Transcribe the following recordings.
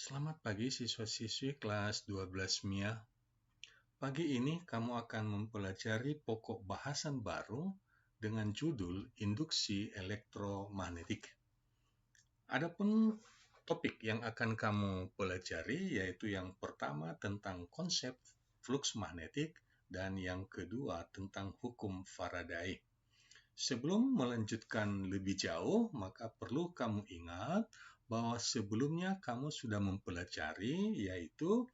Selamat pagi siswa-siswi kelas 12 MIA. Pagi ini kamu akan mempelajari pokok bahasan baru dengan judul Induksi Elektromagnetik. Adapun topik yang akan kamu pelajari yaitu yang pertama tentang konsep flux magnetik dan yang kedua tentang hukum Faraday. Sebelum melanjutkan lebih jauh, maka perlu kamu ingat bahwa sebelumnya kamu sudah mempelajari yaitu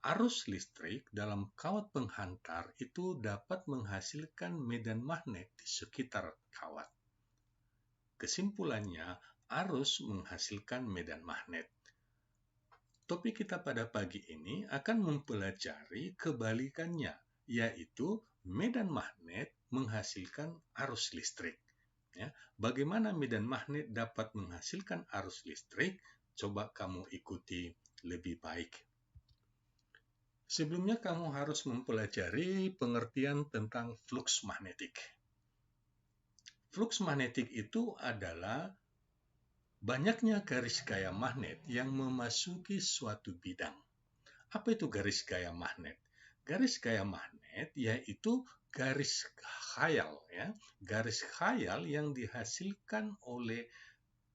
arus listrik dalam kawat penghantar itu dapat menghasilkan medan magnet di sekitar kawat. Kesimpulannya, arus menghasilkan medan magnet. Topik kita pada pagi ini akan mempelajari kebalikannya, yaitu medan magnet menghasilkan arus listrik. Bagaimana medan magnet dapat menghasilkan arus listrik? Coba kamu ikuti lebih baik. Sebelumnya kamu harus mempelajari pengertian tentang flux magnetik. Flux magnetik itu adalah banyaknya garis gaya magnet yang memasuki suatu bidang. Apa itu garis gaya magnet? Garis gaya magnet yaitu garis khayal, garis khayal yang dihasilkan oleh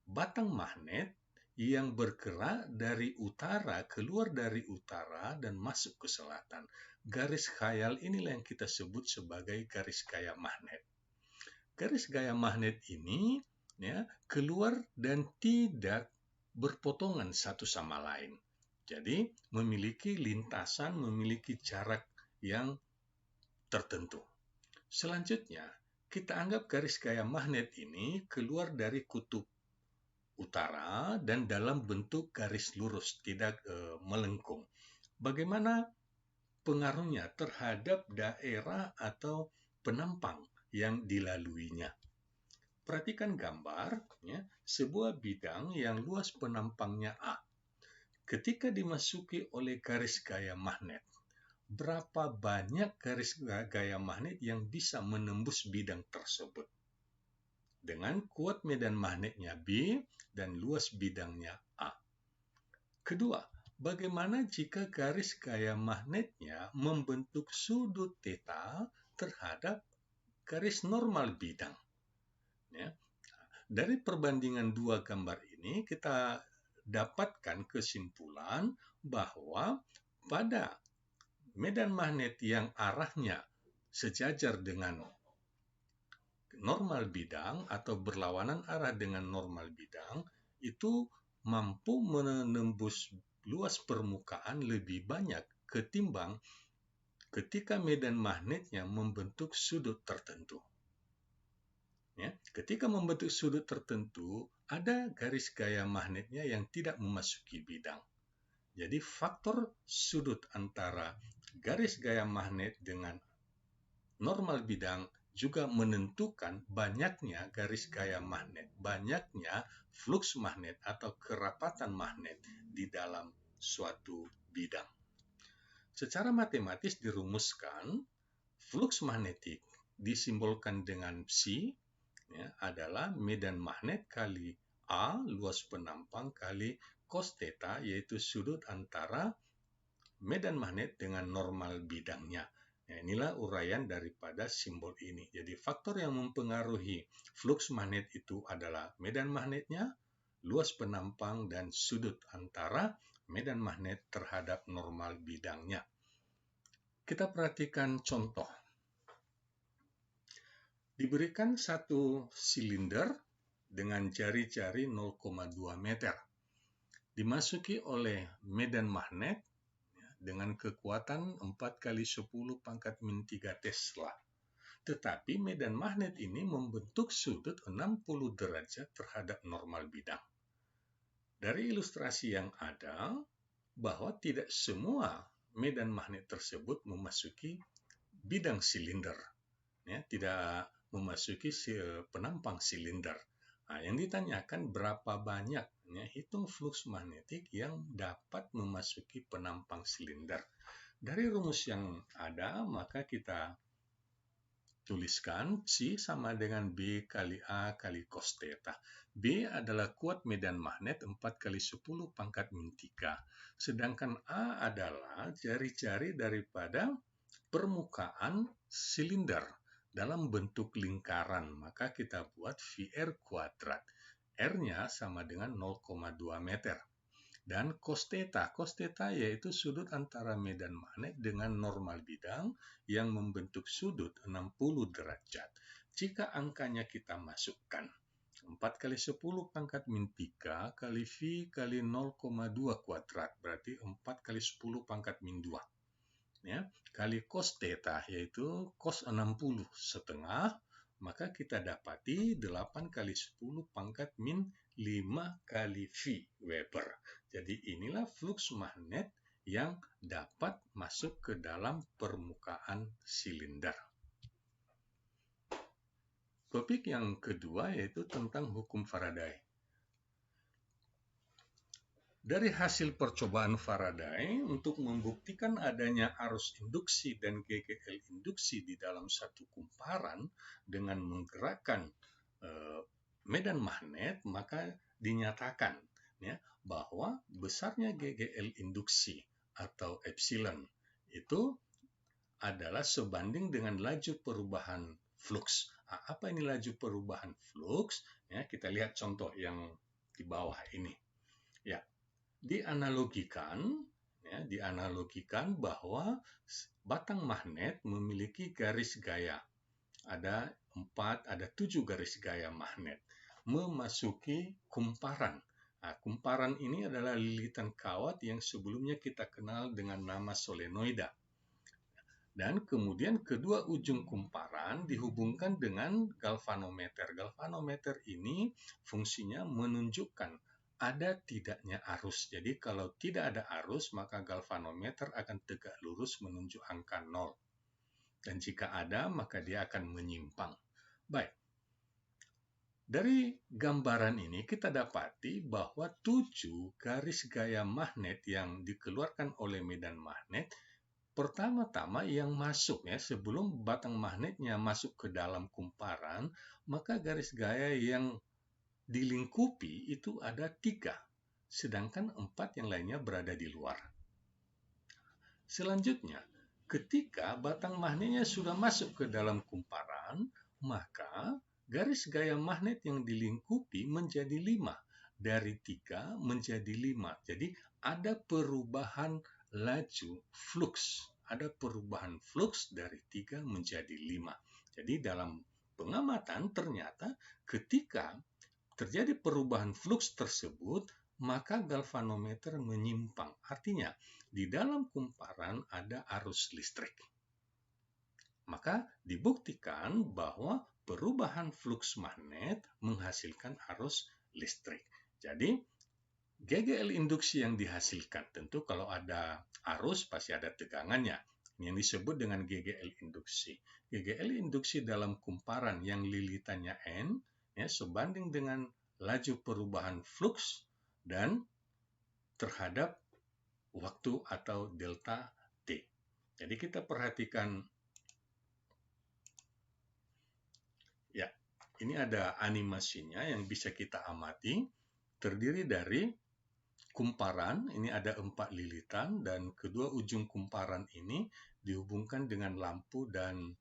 batang magnet yang bergerak dari utara, keluar dari utara dan masuk ke selatan. Garis khayal inilah yang kita sebut sebagai garis gaya magnet. Garis gaya magnet ini keluar dan tidak berpotongan satu sama lain. Jadi memiliki lintasan, memiliki jarak yang tertentu. Selanjutnya, kita anggap garis gaya magnet ini keluar dari kutub utara dan dalam bentuk garis lurus, tidak melengkung. Bagaimana pengaruhnya terhadap daerah atau penampang yang dilaluinya? Perhatikan gambar, sebuah bidang yang luas penampangnya A. Ketika dimasuki oleh garis gaya magnet, berapa banyak garis gaya magnet yang bisa menembus bidang tersebut? Dengan kuat medan magnetnya B dan luas bidangnya A. Kedua, bagaimana jika garis gaya magnetnya membentuk sudut θ terhadap garis normal bidang? Dari perbandingan dua gambar ini, kita dapatkan kesimpulan bahwa pada medan magnet yang arahnya sejajar dengan normal bidang atau berlawanan arah dengan normal bidang, itu mampu menembus luas permukaan lebih banyak ketimbang ketika medan magnetnya membentuk sudut tertentu. Ketika membentuk sudut tertentu, ada garis gaya magnetnya yang tidak memasuki bidang. Jadi faktor sudut antara garis gaya magnet dengan normal bidang juga menentukan banyaknya garis gaya magnet, banyaknya flux magnet atau kerapatan magnet di dalam suatu bidang. Secara matematis dirumuskan, flux magnetik disimbolkan dengan psi, adalah medan magnet kali A, luas penampang, kali cos θ, yaitu sudut antara medan magnet dengan normal bidangnya. Inilah uraian daripada simbol ini. Jadi faktor yang mempengaruhi flux magnet itu adalah medan magnetnya, luas penampang, dan sudut antara medan magnet terhadap normal bidangnya. Kita perhatikan contoh. Diberikan satu silinder dengan jari-jari 0,2 meter. Dimasuki oleh medan magnet dengan kekuatan 4 kali 10 pangkat min 3 Tesla. Tetapi medan magnet ini membentuk sudut 60 derajat terhadap normal bidang. Dari ilustrasi yang ada, bahwa tidak semua medan magnet tersebut memasuki bidang silinder. Tidak memasuki penampang silinder. Yang ditanyakan berapa banyak hitung flux magnetik yang dapat memasuki penampang silinder. Dari rumus yang ada, maka kita tuliskan C sama dengan B kali A kali cos theta. B adalah kuat medan magnet 4 kali 10 pangkat min 3. Sedangkan A adalah jari-jari daripada permukaan silinder dalam bentuk lingkaran. Maka kita buat VR kuadrat. R-nya sama dengan 0,2 meter. Dan cos theta yaitu sudut antara medan magnet dengan normal bidang yang membentuk sudut 60 derajat. Jika angkanya kita masukkan, 4 kali 10 pangkat min 3 kali V kali 0,2 kuadrat, berarti 4 kali 10 pangkat min 2. Ya, kali cos theta yaitu cos 60 setengah, maka kita dapati 8 kali 10 pangkat min 5 kali V Weber. Jadi inilah flux magnet yang dapat masuk ke dalam permukaan silinder. Topik yang kedua yaitu tentang hukum Faraday. Dari hasil percobaan Faraday untuk membuktikan adanya arus induksi dan GGL induksi di dalam satu kumparan dengan menggerakkan medan magnet, maka dinyatakan ya, bahwa besarnya GGL induksi atau epsilon itu adalah sebanding dengan laju perubahan flux. Apa ini laju perubahan flux? Ya, kita lihat contoh yang di bawah ini. Ya, dianalogikan bahwa batang magnet memiliki garis gaya. Ada 7 garis gaya magnet memasuki kumparan. Nah, kumparan ini adalah lilitan kawat yang sebelumnya kita kenal dengan nama solenoida. Dan kemudian kedua ujung kumparan dihubungkan dengan galvanometer. Galvanometer ini fungsinya menunjukkan ada tidaknya arus. Jadi kalau tidak ada arus, maka galvanometer akan tegak lurus menunjuk angka 0. Dan jika ada, maka dia akan menyimpang. Baik. Dari gambaran ini kita dapati bahwa 7 garis gaya magnet yang dikeluarkan oleh medan magnet, pertama-tama yang masuk ya, sebelum batang magnetnya masuk ke dalam kumparan, maka garis gaya yang dilingkupi itu ada 3, sedangkan 4 yang lainnya berada di luar. Selanjutnya, ketika batang magnetnya sudah masuk ke dalam kumparan, maka garis gaya magnet yang dilingkupi menjadi 5. Dari 3 menjadi 5. Jadi ada perubahan laju flux. Ada perubahan flux dari 3 menjadi 5. Jadi dalam pengamatan ternyata ketika terjadi perubahan flux tersebut, maka galvanometer menyimpang. Artinya, di dalam kumparan ada arus listrik. Maka dibuktikan bahwa perubahan flux magnet menghasilkan arus listrik. Jadi, GGL induksi yang dihasilkan, tentu kalau ada arus pasti ada tegangannya, yang disebut dengan GGL induksi. GGL induksi dalam kumparan yang lilitannya N, ya, sebanding dengan laju perubahan flux dan terhadap waktu atau delta T. Jadi kita perhatikan, ya, ini ada animasinya yang bisa kita amati, terdiri dari kumparan, ini ada 4 lilitan, dan kedua ujung kumparan ini dihubungkan dengan lampu dan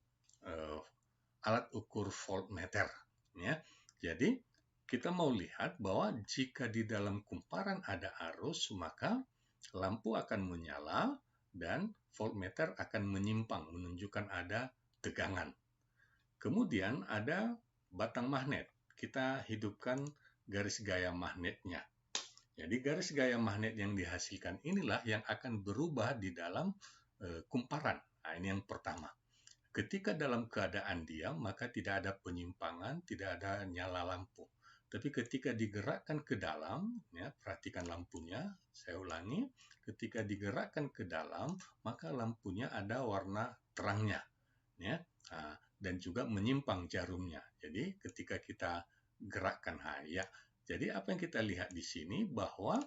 alat ukur voltmeter. Ya. Jadi, kita mau lihat bahwa jika di dalam kumparan ada arus, maka lampu akan menyala dan voltmeter akan menyimpang, menunjukkan ada tegangan. Kemudian ada batang magnet. Kita hidupkan garis gaya magnetnya. Jadi garis gaya magnet yang dihasilkan inilah yang akan berubah di dalam kumparan. Nah, ini yang pertama. Ketika dalam keadaan diam, maka tidak ada penyimpangan, tidak ada nyala lampu. Tapi ketika digerakkan ke dalam, ya, perhatikan lampunya, saya ulangi, ketika digerakkan ke dalam, maka lampunya ada warna terangnya, ya, dan juga menyimpang jarumnya. Jadi ketika kita gerakkan, ya, jadi apa yang kita lihat di sini bahwa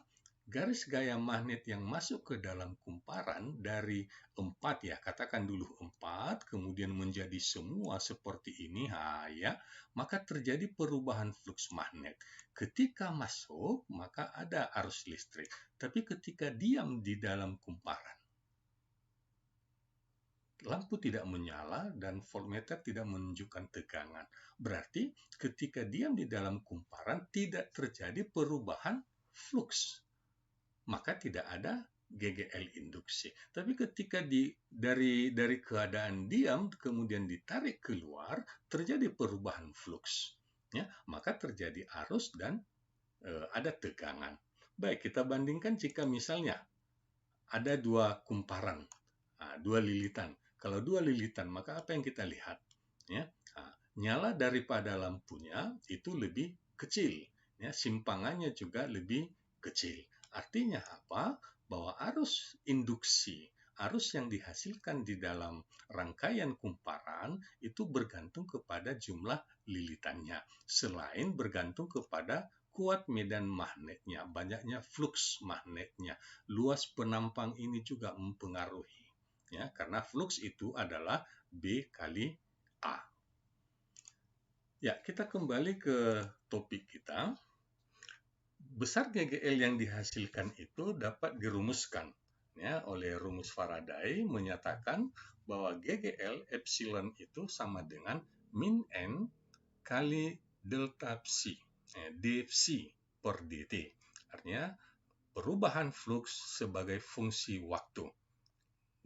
garis gaya magnet yang masuk ke dalam kumparan dari 4 ya, katakan dulu 4, kemudian menjadi semua seperti ini, ya, maka terjadi perubahan fluks magnet. Ketika masuk, maka ada arus listrik. Tapi ketika diam di dalam kumparan, lampu tidak menyala dan voltmeter tidak menunjukkan tegangan. Berarti ketika diam di dalam kumparan tidak terjadi perubahan fluks, maka tidak ada GGL induksi. Tapi ketika dari keadaan diam kemudian ditarik keluar, terjadi perubahan fluks, ya, maka terjadi arus dan ada tegangan. Baik, kita bandingkan jika misalnya ada dua kumparan, dua lilitan. Kalau dua lilitan, maka apa yang kita lihat? Ya, nyala daripada lampunya itu lebih kecil, ya, simpangannya juga lebih kecil. Artinya apa? Bahwa arus induksi, arus yang dihasilkan di dalam rangkaian kumparan itu bergantung kepada jumlah lilitannya, selain bergantung kepada kuat medan magnetnya, banyaknya fluks magnetnya. Luas penampang ini juga mempengaruhi, ya, karena fluks itu adalah B kali A. Ya, kita kembali ke topik kita. Besar GGL yang dihasilkan itu dapat dirumuskan, ya, oleh rumus Faraday menyatakan bahwa GGL epsilon itu sama dengan min N kali delta psi, dpsi per dt. Artinya perubahan fluks sebagai fungsi waktu,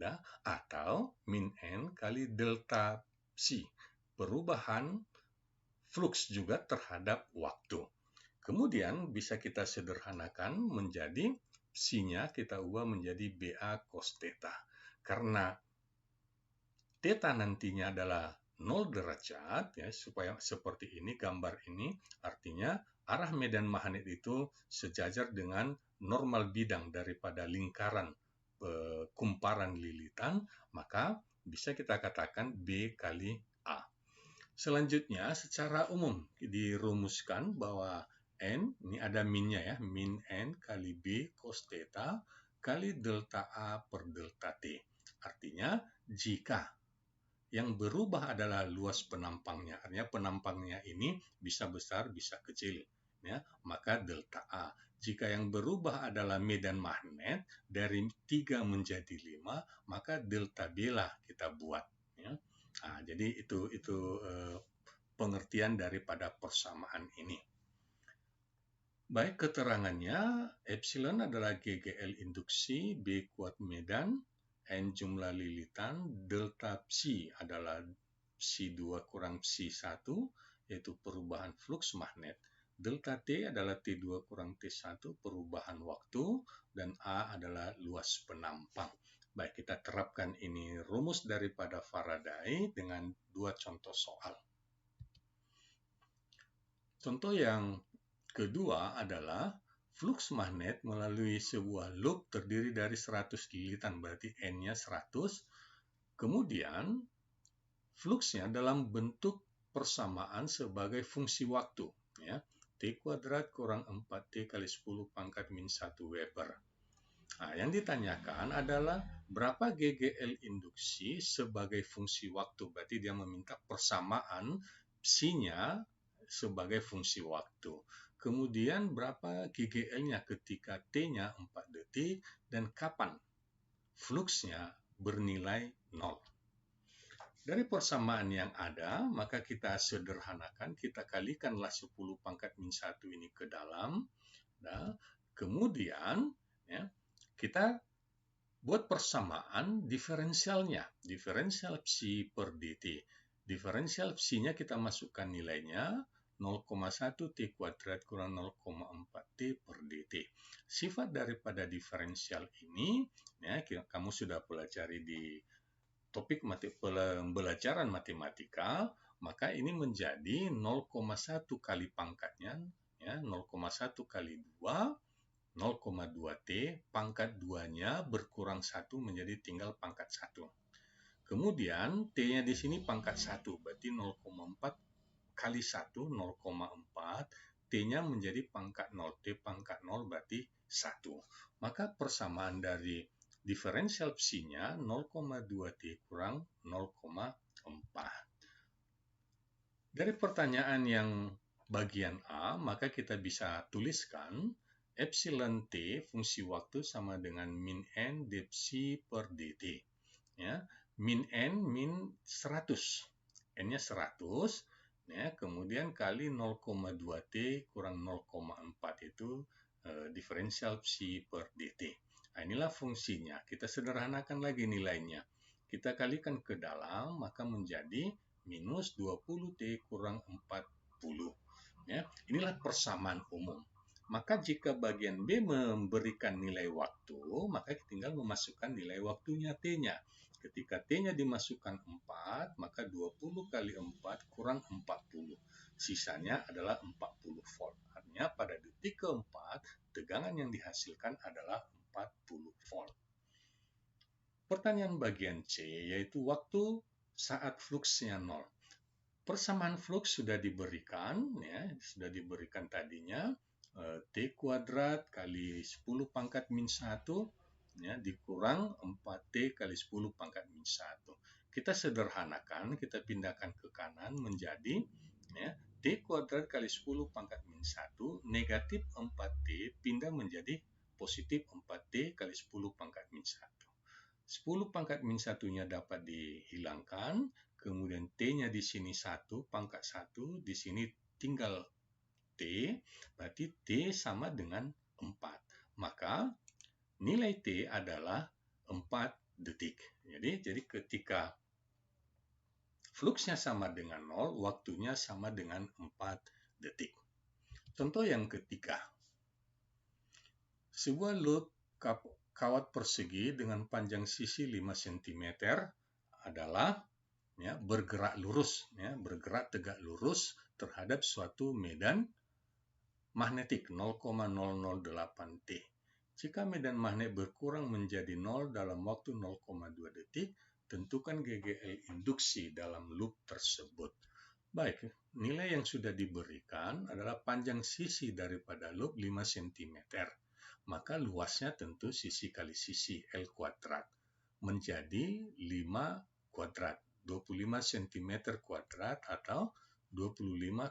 ya, atau min N kali delta psi, perubahan fluks juga terhadap waktu. Kemudian bisa kita sederhanakan menjadi psi-nya kita ubah menjadi BA cos theta. Karena theta nantinya adalah 0 derajat, ya, supaya seperti ini gambar ini, artinya arah medan magnet itu sejajar dengan normal bidang daripada lingkaran kumparan lilitan, maka bisa kita katakan B kali A. Selanjutnya, secara umum dirumuskan bahwa N, ini ada minnya ya, min N kali B cos theta kali delta A per delta T. Artinya, jika yang berubah adalah luas penampangnya, artinya penampangnya ini bisa besar, bisa kecil, ya, maka delta A. Jika yang berubah adalah medan magnet dari 3 menjadi 5, maka delta B lah kita buat, ya. Jadi itu pengertian daripada persamaan ini. Baik, keterangannya, epsilon adalah GGL induksi, B kuat medan, N jumlah lilitan, delta psi adalah psi 2 kurang psi 1, yaitu perubahan fluks magnet. Delta T adalah T2 kurang T1, perubahan waktu, dan A adalah luas penampang. Baik, kita terapkan ini rumus daripada Faraday dengan dua contoh soal. Contoh yang kedua adalah fluks magnet melalui sebuah loop terdiri dari 100 lilitan, berarti N-nya 100. Kemudian, fluksnya dalam bentuk persamaan sebagai fungsi waktu, ya, T kuadrat kurang 4T kali 10 pangkat min 1 Weber. Yang ditanyakan adalah berapa GGL induksi sebagai fungsi waktu, berarti dia meminta persamaan psi-nya sebagai fungsi waktu. Kemudian berapa GGL-nya ketika T-nya 4 detik dan kapan fluksnya bernilai 0. Dari persamaan yang ada, maka kita sederhanakan, kita kalikanlah 10 pangkat min 1 ini ke dalam. Nah, kemudian ya, kita buat persamaan diferensialnya, diferensial psi per dt. Diferensial psi-nya kita masukkan nilainya 0,1 T kuadrat kurang 0,4 T per dt. Sifat daripada diferensial ini, ya, kamu sudah pelajari di topik pembelajaran matematika, maka ini menjadi 0,1 kali pangkatnya, ya, 0,1 kali 2, 0,2 T, pangkat 2-nya berkurang 1 menjadi tinggal pangkat 1. Kemudian T-nya di sini pangkat 1, berarti 0,4 kali 1, 0,4, T-nya menjadi pangkat 0, T pangkat 0 berarti Maka persamaan dari diferensial psi-nya 0,2T kurang 0,4. Dari pertanyaan yang bagian A, maka kita bisa tuliskan epsilon T fungsi waktu sama dengan min N d psi per dt. Ya, min N, min 100. N-nya 100, ya, kemudian kali 0,2T kurang 0,4 itu diferensial psi per dt. Nah, inilah fungsinya. Kita sederhanakan lagi nilainya. Kita kalikan ke dalam, maka menjadi minus 20T kurang 40. Ya, inilah persamaan umum. Maka jika bagian B memberikan nilai waktu, maka tinggal memasukkan nilai waktunya T-nya. Ketika T-nya dimasukkan 4, maka 20 kali 4 kurang 40. Sisanya adalah 40 volt. Artinya pada detik keempat, tegangan yang dihasilkan adalah 40 volt. Pertanyaan bagian C, yaitu waktu saat fluksnya 0. Persamaan fluks sudah diberikan, ya, sudah diberikan tadinya, T kuadrat kali 10 pangkat min 1, ya, dikurang 4T kali 10 pangkat min 1. Kita sederhanakan, kita pindahkan ke kanan menjadi, ya, T kuadrat kali 10 pangkat min 1, negatif 4T pindah menjadi positif 4T kali 10 pangkat min 1. 10 pangkat min 1-nya dapat dihilangkan, kemudian T-nya di sini 1, pangkat 1, di sini tinggal T, berarti T sama dengan 4. Maka nilai T adalah 4 detik. Jadi ketika fluksnya sama dengan 0, waktunya sama dengan 4 detik. Contoh yang ketiga. Sebuah loop kawat persegi dengan panjang sisi 5 cm adalah, ya, bergerak lurus, ya, bergerak tegak lurus terhadap suatu medan magnetik 0,008 T. Jika medan magnet berkurang menjadi 0 dalam waktu 0,2 detik, tentukan GGL induksi dalam loop tersebut. Baik, nilai yang sudah diberikan adalah panjang sisi daripada loop 5 cm. Maka luasnya tentu sisi kali sisi L kuadrat menjadi 5 kuadrat, 25 cm kuadrat atau 25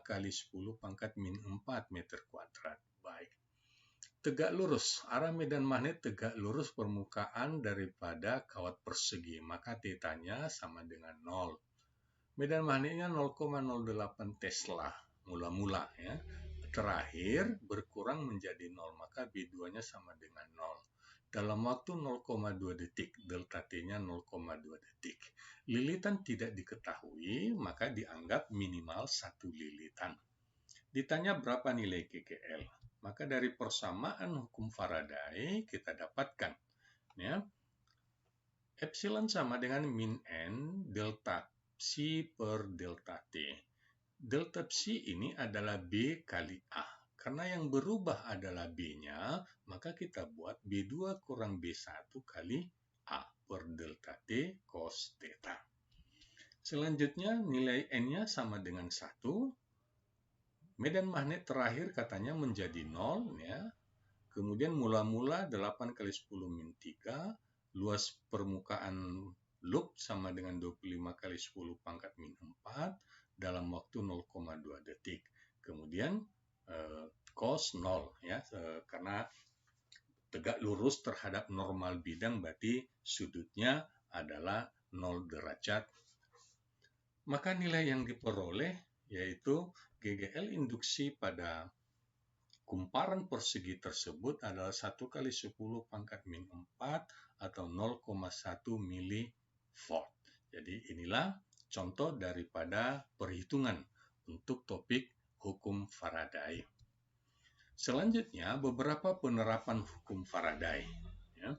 kali 10 pangkat min 4 meter kuadrat. Baik. Tegak lurus, arah medan magnet tegak lurus permukaan daripada kawat persegi, maka θ-nya sama dengan 0. Medan magnetnya 0,08 Tesla, mula-mula, ya. Terakhir berkurang menjadi 0, maka B2-nya sama dengan 0. Dalam waktu 0,2 detik, delta T-nya 0,2 detik. Lilitan tidak diketahui, maka dianggap minimal 1 lilitan. Ditanya berapa nilai GGL, maka dari persamaan hukum Faraday kita dapatkan, ya, epsilon sama dengan min N delta psi per delta T. Delta psi ini adalah B kali A. Karena yang berubah adalah B-nya, maka kita buat B2 kurang B1 kali A per delta T cos theta. Selanjutnya nilai N-nya sama dengan 1. Medan magnet terakhir katanya menjadi 0, ya. Kemudian mula-mula 8 kali 10 min 3. Luas permukaan loop sama dengan 25 kali 10 pangkat min 4. Dalam waktu 0,2 detik. Kemudian cos 0, ya, karena tegak lurus terhadap normal bidang berarti sudutnya adalah 0 derajat. Maka nilai yang diperoleh yaitu GGL induksi pada kumparan persegi tersebut adalah 1 kali 10 pangkat min 4 atau 0,1 milivolt. Jadi inilah contoh daripada perhitungan untuk topik hukum Faraday. Selanjutnya, beberapa penerapan hukum Faraday. Ya.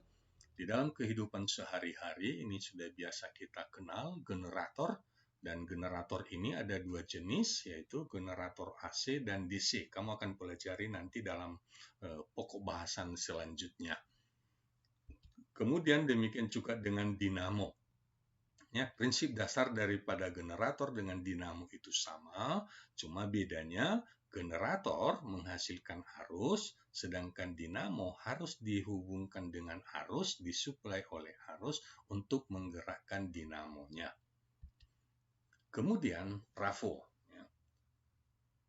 Di dalam kehidupan sehari-hari, ini sudah biasa kita kenal generator. Dan generator ini ada dua jenis, yaitu generator AC dan DC. Kamu akan pelajari nanti dalam pokok bahasan selanjutnya. Kemudian demikian juga dengan dinamo. Ya, prinsip dasar daripada generator dengan dinamo itu sama, cuma bedanya Generator menghasilkan arus, sedangkan dinamo harus dihubungkan dengan arus, disuplai oleh arus untuk menggerakkan dinamonya. Kemudian trafo.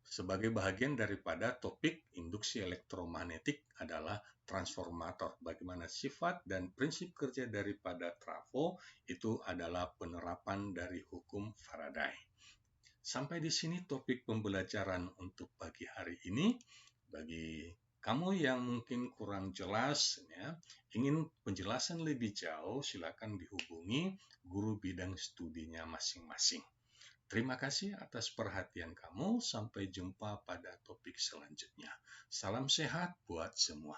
Sebagai bagian daripada topik induksi elektromagnetik adalah transformator. Bagaimana sifat dan prinsip kerja daripada trafo itu adalah penerapan dari hukum Faraday. Sampai di sini topik pembelajaran untuk pagi hari ini. Bagi kamu yang mungkin kurang jelas, ingin penjelasan lebih jauh, silakan dihubungi guru bidang studinya masing-masing. Terima kasih atas perhatian kamu. Sampai jumpa pada topik selanjutnya. Salam sehat buat semua.